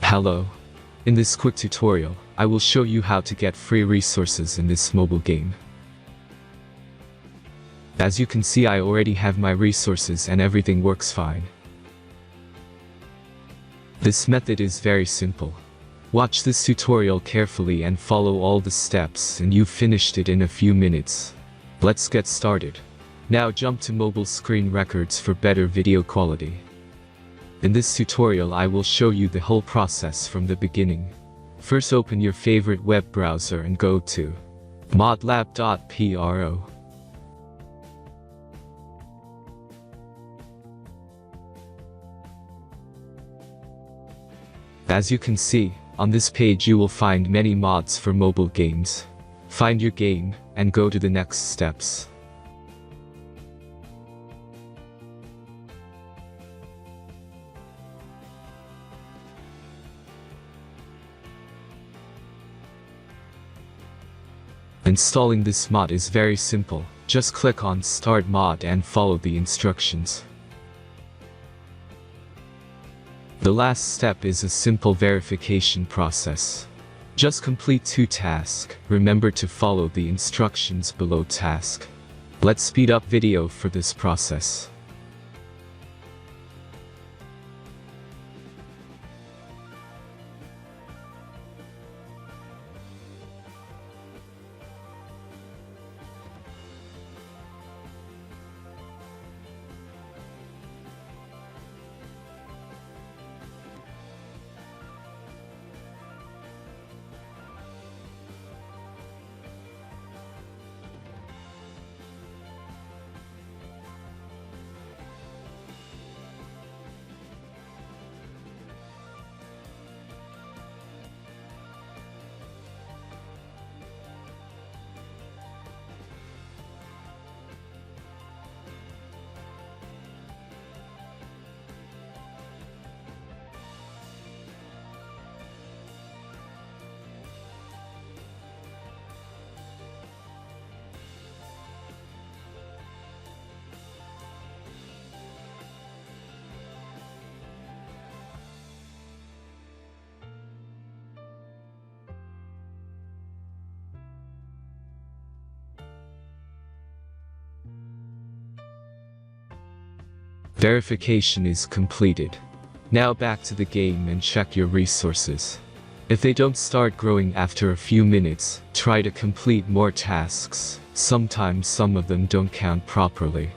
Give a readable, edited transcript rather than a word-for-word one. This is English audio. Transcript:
Hello. In this quick tutorial, I will show you how to get free resources in this mobile game. As you can see, I already have my resources and everything works fine. This method is very simple. Watch this tutorial carefully and follow all the steps and you've finished it in a few minutes. Let's get started. Now jump to mobile screen records for better video quality. In this tutorial I will show you the whole process from the beginning. First open your favorite web browser and go to modlab.pro. As you can see, on this page you will find many mods for mobile games. Find your game, and go to the next steps. Installing this mod is very simple. Just click on Start Mod and follow the instructions. The last step is a simple verification process. Just complete 2 tasks. Remember to follow the instructions below task. Let's speed up video for this process. Verification is completed. Now back to the game and check your resources. If they don't start growing after a few minutes, try to complete more tasks. Sometimes some of them don't count properly.